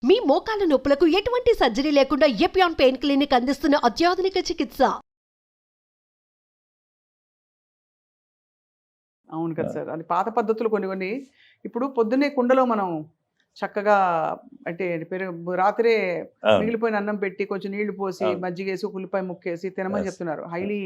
మీ మోకాల నొప్పులకు ఎటువంటి సర్జరీ లేకుండా ఎపియాన్ పెయిన్ క్లినిక్ అందిస్తున్న అత్యాధునిక చికిత్స. అవును కదా సార్. అది పాత పద్ధతులు కొన్ని ఇప్పుడు పొద్దున్నే కుండలో మనం చక్కగా అంటే రాత్రే మిగిలిపోయిన అన్నం పెట్టి కొంచెం నీళ్లు పోసి మజ్జిగేసి ఉల్లిపాయ ముక్కేసి తినమని చెప్తున్నారు. హైలీ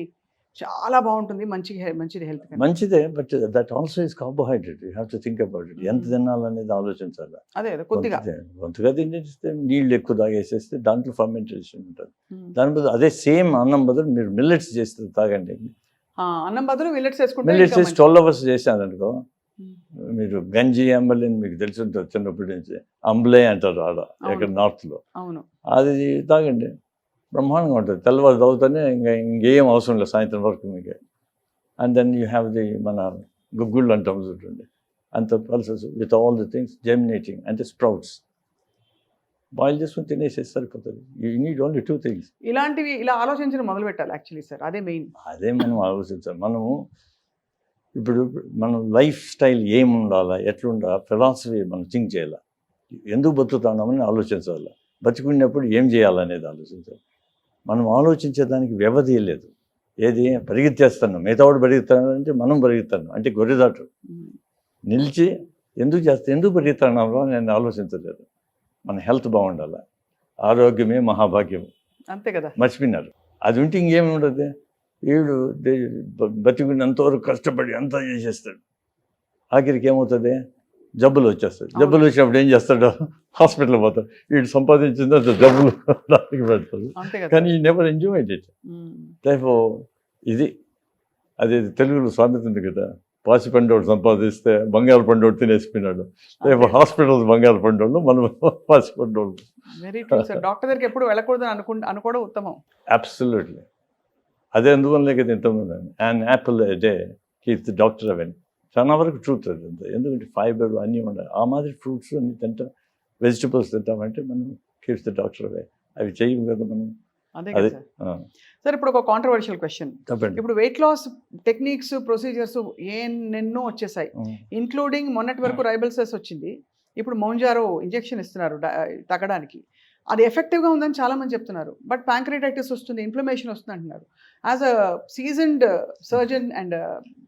చాలా బాగుంటుంది, మంచిది హెల్త్ మంచిదే. But that also is carbohydrate. You have to think about it. ఎంత తినాలనేది ఆలోచించాలి. అదే కొద్దిగా తినేస్తే నీళ్ళు ఎక్కువ తాగేసేస్తే దాంట్లో ఫర్మెంటేషన్ ఉంటుంది. దాని బదులు అదే సేమ్ అన్నం బదులు మీరు మిల్లెట్స్ చేస్తే తాగండి. అన్నం బదులు మిల్లెట్స్ వేసుకుంటే మిల్లెట్స్ వేసి 12 hours చేశారనుకో, మీరు గంజి అంబలి మీకు తెలిసి ఉంటుంది చిన్నప్పటి నుంచి. అంబలే అంటారు ఆడ ఇక్కడ నార్త్లో. అది తాగండి, బ్రహ్మాండంగా ఉంటుంది. తెల్లవారు తాగుతానే ఇంకేం అవసరం లేదు సాయంత్రం వరకు మీకు. And then you have the మన గుగ్గుళ్ళు అంటాం చూడండి, అంత pulses with all the things germinating అంటే స్ప్రౌట్స్ బాయిల్ చేసుకుని తినేసేసి సరిపోతుంది. You need only 2 things. ఇలా ఆలోచించడం మొదలు పెట్టాలి యాక్చువల్లీ సార్. అదే మెయిన్. అదే మనం ఆలోచించాలి. మనము ఇప్పుడు మనం లైఫ్ స్టైల్ ఏముండాలా, ఎట్లుండాలా, ఫిలాసఫీ మనం థింక్ చేయాలి. ఎందుకు బతుకుతున్నామని ఆలోచించాలి. బతుకున్నప్పుడు ఏం చేయాలనేది ఆలోచించాలి. మనం ఆలోచించేదానికి వ్యవధి లేదు. ఏది పరిగెత్తేస్తున్నాం, మిగతావాడు పరిగెత్తాను అంటే మనం పరిగెత్తాను అంటే గొర్రెదాటు నిలిచి ఎందుకు పరిగెత్తున్నామో నేను ఆలోచించలేదు. మన హెల్త్ బాగుండాలి, ఆరోగ్యమే మహాభాగ్యం, అంతే కదా. మర్చిపోయినారు. అది ఉంటే ఇంకేమి ఉండదు. వీడు బతికినంతవరకు కష్టపడి అంతా చేసేస్తాడు, ఆఖరికి ఏమవుతుంది, జబ్బులు వచ్చేస్తాయి. జబ్బులు వచ్చినప్పుడు ఏం చేస్తాడు, హాస్పిటల్ పోతాడు. వీడు సంపాదించింది జబ్బులు దానికి పెడతాడు, కానీ ఈ నెవర్ ఎంజాయ్డ్ ఇట్. ఇది అది తెలుగులో సామెత ఉంది కదా, పాచి పండోడు సంపాదిస్తే బంగారు పండోడు తినేసిపోయినాడు. రేపు హాస్పిటల్ బంగారు పండోళ్ళు, మనం పాచి పండోళ్ళు. డాక్టర్ దగ్గరికి ఎప్పుడు వెళ్ళకూడదు అనుకోవడం ఉత్తమం. అబ్సల్యూట్లీ. అదే అందువల్లే కదా ఇంతమంది and Apple day keeps the doctor అవన్నీ. చాలా వరకు ట్రూత్ అది అంతా. ఎందుకంటే ఫైబర్ అన్నీ ఉండాలి. ఆ మాదిరి ఫ్రూట్స్ అన్నీ తింటాం, వెజిటబుల్స్ తింటామంటే మనం కీప్స్ ది డాక్టర్ అవే. అవి చేయము కదా మనం. అదే సార్. ఇప్పుడు ఒక కాంట్రవర్షియల్ క్వశ్చన్. ఇప్పుడు వెయిట్ లాస్ టెక్నిక్స్, ప్రొసీజర్స్ ఎన్నెన్నో వచ్చేసాయి, ఇంక్లూడింగ్ మొన్నటి వరకు రైబల్సెస్ వచ్చింది. ఇప్పుడు మౌంజారో ఇంజెక్షన్ ఇస్తున్నారు తగ్గడానికి. అది ఎఫెక్టివ్గా ఉందని చాలామంది చెప్తున్నారు. బట్ ప్యాంక్రియాటైటిస్ వస్తుంది, ఇన్ఫ్లమేషన్ వస్తుంది అంటున్నారు. As a seasoned surgeon and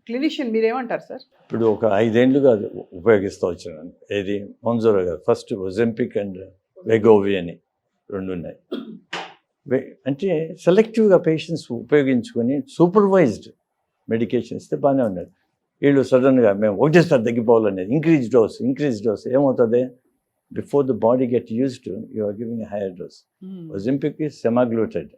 clinician మీరేమంటారు సార్? ఇప్పుడు ఒక 5 ఏళ్ళుగా ఉపయోగిస్తూ వచ్చాను. ఏది మౌంజారో కాదు, ఫస్ట్ ఒజెంపిక్ అండ్ వెగోవి అని 2 ఉన్నాయి. అంటే సెలెక్టివ్గా పేషెంట్స్ ఉపయోగించుకొని సూపర్వైజ్డ్ మెడికేషన్ ఇస్తే బాగానే ఉన్నది. వీళ్ళు సడన్గా మేము ఒకటేసారి తగ్గిపోవాలనేది ఇంక్రీజ్ డోస్ ఏమవుతుంది, before the body get used you are giving a higher dose. Ozempic is semaglutide,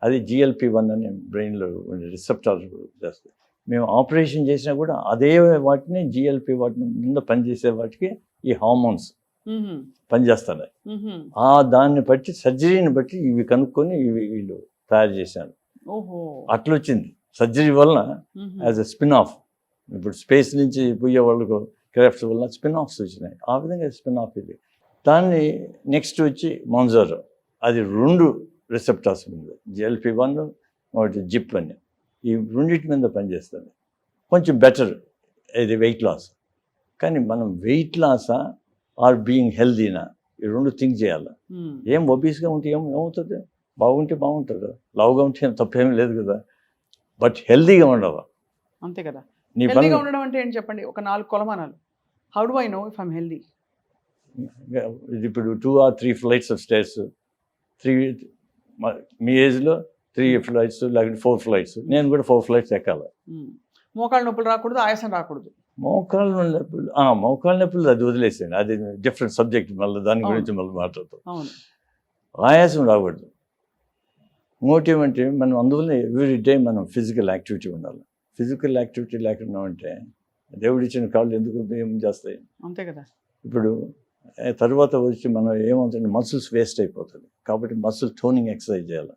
అది GLP-1 అని బ్రెయిన్లో ఉండే రిసెప్టార్ చేస్తుంది. మేము ఆపరేషన్ చేసినా కూడా అదే వాటిని GLP వాటిని ముందు పనిచేసే వాటికి ఈ హార్మోన్స్ పనిచేస్తున్నాయి. దాన్ని బట్టి సర్జరీని బట్టి ఇవి కనుక్కొని వీళ్ళు తయారు చేశాను. అట్లొచ్చింది సర్జరీ వలన యాజ్ ఎ స్పిన్ ఆఫ్. ఇప్పుడు స్పేస్ నుంచి పోయే వాళ్ళకు క్రాఫ్ట్స్ వల్ల స్పిన్ ఆఫ్స్ వచ్చినాయి. ఆ విధంగా స్పిన్ ఆఫ్ ఇది. దాన్ని నెక్స్ట్ వచ్చి మౌంజారో, అది 2 రిసెప్టార్స్ మీద, GLP-1 ఒకటి జిప్ అని, ఈ 2 మీద పనిచేస్తుంది. కొంచెం బెటర్ ఇది వెయిట్ లాస్. కానీ మనం వెయిట్ లాసా ఆర్ బీయింగ్ హెల్దీనా, ఈ 2 థింక్ చేయాలి. ఏం ఒబీస్గా ఉంటే ఏమవుతుంది, బాగుంటే బాగుంటుంది కదా, లావుగా ఉంటే ఏం తప్పేమీ లేదు కదా, బట్ హెల్దీగా ఉండవు. అంతే కదా. హెల్దీగా ఉండడం అంటే ఏంటి చెప్పండి, ఒక 4 కొలమానాలు. How do I know if I'm healthy? ఇప్పుడు 2 or 3 flights of stairs, 3 మీ ఏజ్లో 3 flights లేకపోతే 4 flights, నేను కూడా 4 flights ఎక్కాలి. మోకాళ్ళ నొప్పులు రాకూడదు, ఆయాసం రాకూడదు. మోకాళ్ళ నొప్పులు అది వదిలేసాను, అది డిఫరెంట్ సబ్జెక్ట్, మళ్ళీ దాని గురించి మళ్ళీ మాట్లాడతాం. ఆయాసం రాకూడదు. ఇంకోటి ఏమంటే మనం అందువల్ల ఎవ్రీ డే మనం ఫిజికల్ యాక్టివిటీ ఉండాలి. ఫిజికల్ యాక్టివిటీ లేకుండా ఉంటే దేవుడు ఇచ్చిన కాళ్ళు ఎందుకు ఏం చేస్తాయి, అంతే కదా. ఇప్పుడు తర్వాత వచ్చి మనం ఏమవుతుంది, మసిల్స్ వేస్ట్ అయిపోతుంది. కాబట్టి మసిల్ టోనింగ్ ఎక్సర్సైజ్ చేయాలి.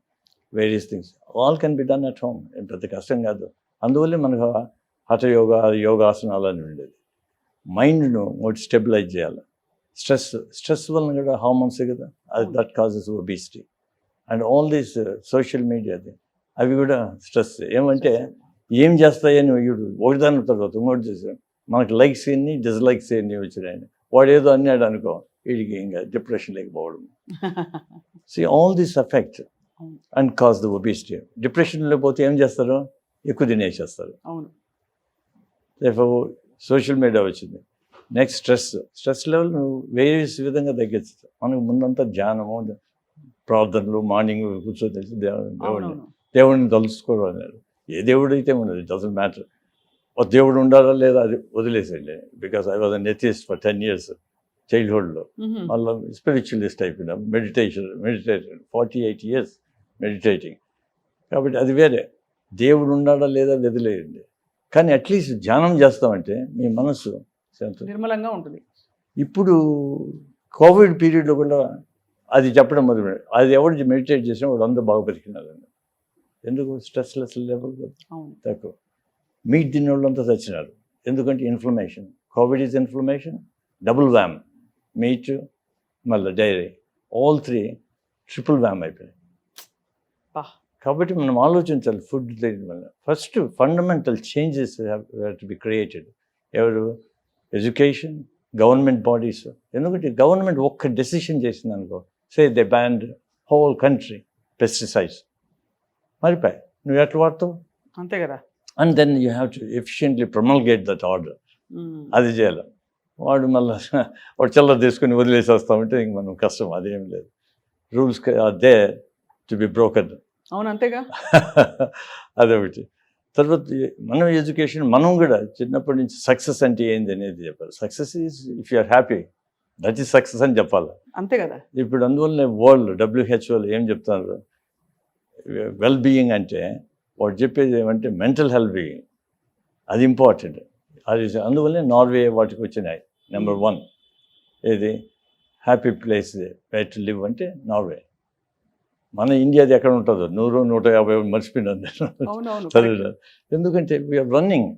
Various things all can be done at home, పెద్ద కష్టం కాదు. అందువల్లే మనకు హఠ యోగాసనాలు అని ఉండేది. మైండ్ను ఒకటి స్టెబిలైజ్ చేయాలి. స్ట్రెస్ వలన కూడా హార్మోన్సే కదా, అది that causes obesity. And all these social media అవి కూడా స్ట్రెస్. ఏమంటే ఏం చేస్తాయని ఒకటిదాని తర్వాత ఇంకోటి చేసాం. మనకి లైక్స్ ఎన్ని, డిస్లైక్స్ ఎన్ని వచ్చినాయని. వాడు ఏదో అన్నాడు అనుకో, వీడికి ఇంకా డిప్రెషన్ లేకపోవడం. See, all this affect and cause the obesity. Depression లేకపోతే ఏం చేస్తారు? ఎక్కువ తినేసేస్తారు. అవును. Therefore, సోషల్ మీడియా వచ్చింది. నెక్స్ట్ స్ట్రెస్ లెవెల్ నువ్వు వేరియస్ విధంగా తగ్గించు. మనకు ముందంతా ధ్యానము, ప్రార్థనలు, మార్నింగ్ కూర్చొని దేవుడిని తలుసుకోవడం అనేది. ఏ దేవుడు అయితే ఉండదు, ఇట్ డజంట్ మ్యాటర్. ఒక దేవుడు ఉండాలా లేదా అది వదిలేసండి. Because I was an atheist for 10 years చైల్డ్హుడ్లో. మళ్ళీ స్పిరిచువలిస్ట్ అయిపోయినా, మెడిటేషన్ 48 years మెడిటేటింగ్. కాబట్టి అది వేరే. దేవుడు ఉన్నాడా లేదా వదిలేయండి. కానీ అట్లీస్ట్ ధ్యానం చేస్తామంటే మీ మనసు నిర్మలంగా ఉంటుంది. ఇప్పుడు కోవిడ్ పీరియడ్లో కూడా అది చెప్పడం మొదలు, అది ఎవరు మెడిటేట్ చేసినా వాడు అందరూ బాగా బతికినారండి. ఎందుకు? స్ట్రెస్లెస్ లెవెల్ తక్కువ. మీట్ తిన్న వాళ్ళంతా చచ్చినారు. ఎందుకంటే inflammation. Covid is inflammation, double whammy. Meat మళ్ళీ డైరీ, ఆల్ 3 ట్రిపుల్ వ్యామ్ అయిపోయాయి. కాబట్టి మనం ఆలోచించాలి ఫుడ్ తినడం వల్ల. First fundamental changes have to be created. ఎవరు? Education, government bodies. ఎందుకంటే గవర్నమెంట్ ఒక్క డెసిషన్ చేసింది అనుకో, say they banned whole country pesticides, మరిపోయి నువ్వు ఎట్లా వాడతావు? అంతే కదా. And then you have to efficiently promulgate that order. అది చేయాలి. వాడు మళ్ళీ వాడు చల్లర తీసుకుని వదిలేసి వస్తామంటే ఇంక మనం కష్టం. అదేం లేదు. Rules are there to be broken. అవును, అంతేగా. అదొకటి. తర్వాత మనం ఎడ్యుకేషన్, మనం కూడా చిన్నప్పటి నుంచి సక్సెస్ అంటే ఏంది అనేది చెప్పాలి. Success is if you are happy, that is success అని చెప్పాలి. అంతే కదా. ఇప్పుడు అందువల్లనే వరల్డ్ WHO ఏం చెప్తున్నారు? వెల్ బీయింగ్ అంటే వాడు చెప్పేది ఏమంటే మెంటల్ హెల్త్ బీయింగ్, అది ఇంపార్టెంట్. అది అందువల్లనే నార్వే వాటికి వచ్చినాయి నెంబర్ 1. ఏది? Happy place way to live అంటే నార్వే. మన ఇండియాది ఎక్కడ ఉంటుందో 100, 150 మర్చిపోయినాను చదివిన. ఎందుకంటే we are running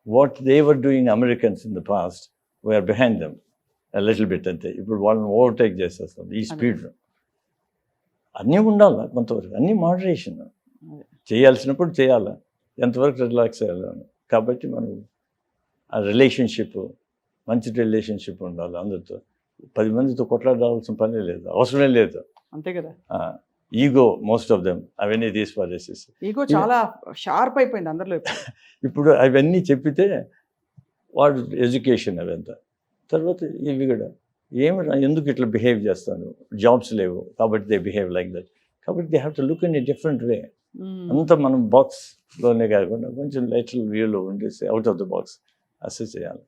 what they were doing Americans in the past, we are behind them little bit అంతే. ఇప్పుడు వాళ్ళని ఓవర్టేక్ చేసేస్తాం ఈ స్పీడ్లో. అన్నీ ఉండాలి కొంతవరకు, అన్నీ మోడరేషన్. చేయాల్సినప్పుడు చేయాలి, ఎంతవరకు రిలాక్స్ అయ్యాలి. కాబట్టి మనం ఆ రిలేషన్షిప్, మంచి రిలేషన్షిప్ ఉండాలి అందరితో. 10 మందితో కొట్లాడాల్సిన పని లేదు, అవసరమే లేదు. అంతే కదా. ఈగో మోస్ట్ ఆఫ్ దెమ్ అవన్నీ తీసిపారేసేసి. ఈగో చాలా షార్ప్ అయిపోయింది అందరిలో. ఇప్పుడు అవన్నీ చెప్పితే వాడు ఎడ్యుకేషన్ అవంతా. తర్వాత ఇవి కూడా ఎందుకు ఇట్లా బిహేవ్ చేస్తాను, జాబ్స్ లేవు కాబట్టి దే బిహేవ్ లైక్ దట్. కాబట్టి they have to look in a different way. అంతా మనం బాక్స్లోనే కాకుండా కొంచెం లైటల్ వ్యూలో ఉండేసి out of the box assess చేయాలి.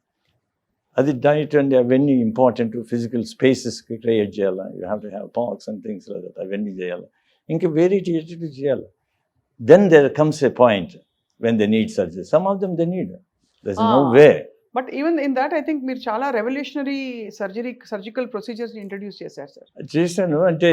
అది డైట్ అండ్ అవన్నీ ఇంపార్టెంట్. ఫిజికల్ స్పేసెస్కి క్రియేట్ చేయాలి. You have to have parks and things like that. అవన్నీ చేయాలి. ఇంకా వెరైటీ చేయాలి. Then there comes a point when they need surgery. Some of them they need, there is no way. But even in that I think మీరు చాలా revolutionary surgical procedures introduce చేశారు sir. చేశాను. అంటే